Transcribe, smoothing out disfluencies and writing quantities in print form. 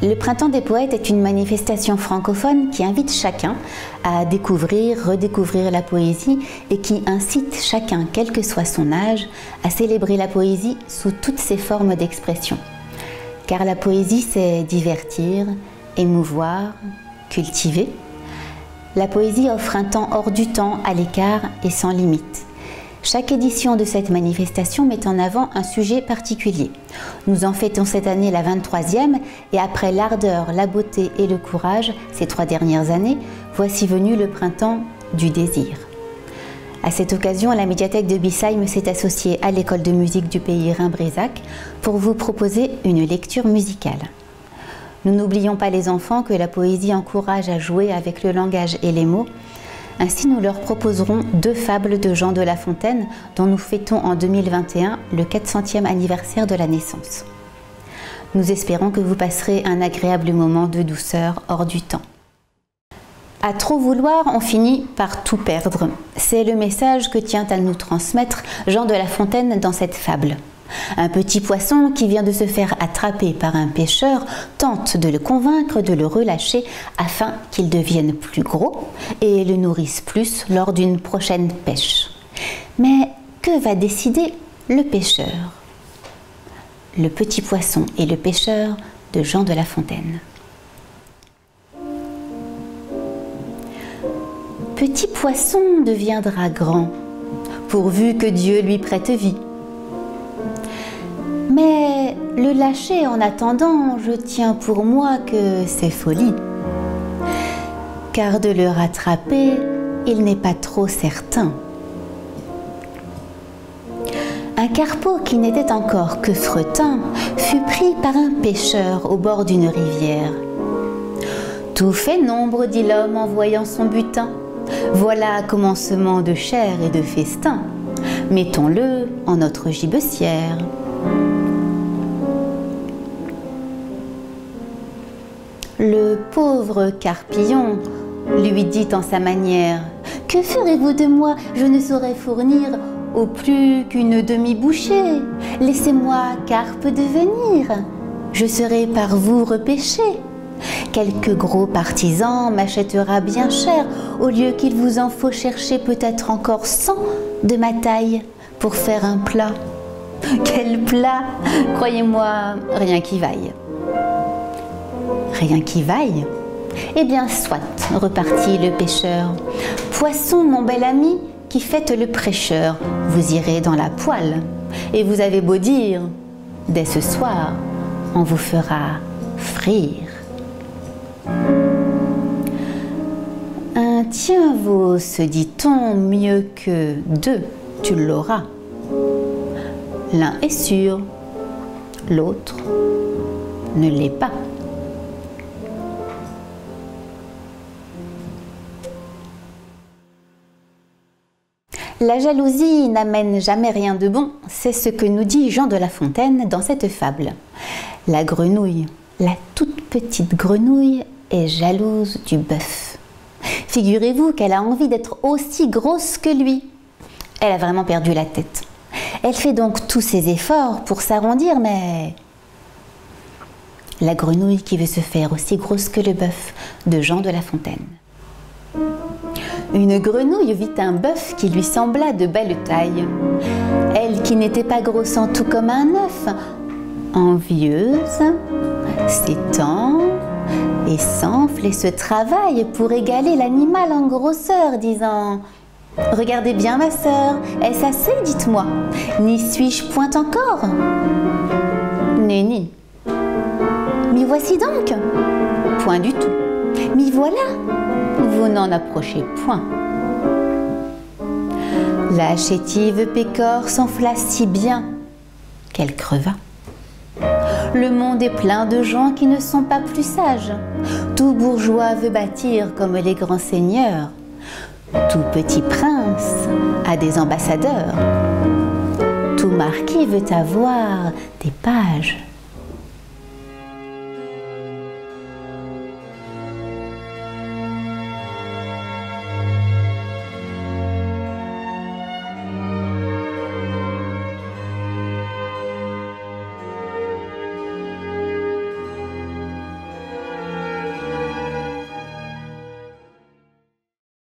Le Printemps des Poètes est une manifestation francophone qui invite chacun à découvrir, redécouvrir la poésie et qui incite chacun, quel que soit son âge, à célébrer la poésie sous toutes ses formes d'expression. Car la poésie, c'est divertir, émouvoir, cultiver. La poésie offre un temps hors du temps, à l'écart et sans limite. Chaque édition de cette manifestation met en avant un sujet particulier. Nous en fêtons cette année la 23e et après l'ardeur, la beauté et le courage, ces 3 dernières années, voici venu le printemps du désir. À cette occasion, la médiathèque de Bissheim s'est associée à l'école de musique du pays Rhin-Brézac pour vous proposer une lecture musicale. Nous n'oublions pas les enfants que la poésie encourage à jouer avec le langage et les mots. Ainsi, nous leur proposerons 2 fables de Jean de La Fontaine dont nous fêtons en 2021 le 400e anniversaire de la naissance. Nous espérons que vous passerez un agréable moment de douceur hors du temps. À trop vouloir, on finit par tout perdre. C'est le message que tient à nous transmettre Jean de La Fontaine dans cette fable. Un petit poisson qui vient de se faire attraper par un pêcheur tente de le convaincre de le relâcher afin qu'il devienne plus gros et le nourrisse plus lors d'une prochaine pêche. Mais que va décider le pêcheur? Le petit poisson et le pêcheur de Jean de La Fontaine. Petit poisson deviendra grand, pourvu que Dieu lui prête vie. Mais le lâcher en attendant, je tiens pour moi que c'est folie. Car de le rattraper, il n'est pas trop certain. Un carpeau qui n'était encore que fretin fut pris par un pêcheur au bord d'une rivière. Tout fait nombre, dit l'homme en voyant son butin. Voilà commencement de chair et de festin. Mettons-le en notre gibecière. Le pauvre Carpillon lui dit en sa manière « Que ferez-vous de moi? Je ne saurais fournir au plus qu'une demi-bouchée. Laissez-moi carpe devenir, je serai par vous repêché. Quelque gros partisan m'achètera bien cher, au lieu qu'il vous en faut chercher peut-être encore 100 de ma taille pour faire un plat. Quel plat? Croyez-moi, rien qui vaille. » Rien qui vaille? Eh bien, soit, repartit le pêcheur. Poisson, mon bel ami, qui faites le prêcheur, vous irez dans la poêle. Et vous avez beau dire, dès ce soir, on vous fera frire. Un tien vaut, se dit-on, mieux que 2, tu l'auras. L'un est sûr, l'autre ne l'est pas. La jalousie n'amène jamais rien de bon, c'est ce que nous dit Jean de La Fontaine dans cette fable. La grenouille, la toute petite grenouille, est jalouse du bœuf. Figurez-vous qu'elle a envie d'être aussi grosse que lui. Elle a vraiment perdu la tête. Elle fait donc tous ses efforts pour s'arrondir, mais... La grenouille qui veut se faire aussi grosse que le bœuf, de Jean de La Fontaine. Une grenouille vit un bœuf qui lui sembla de belle taille. Elle qui n'était pas grosse en tout comme un œuf, envieuse, s'étend et s'enfle et se travaille pour égaler l'animal en grosseur, disant « Regardez bien ma sœur, est-ce assez, dites-moi? N'y suis-je point encore? » Nenni. M'y voici donc? Point du tout. M'y voilà? Vous n'en approchez point. La chétive pécore s'enfla si bien qu'elle creva. Le monde est plein de gens qui ne sont pas plus sages. Tout bourgeois veut bâtir comme les grands seigneurs. Tout petit prince a des ambassadeurs. Tout marquis veut avoir des pages.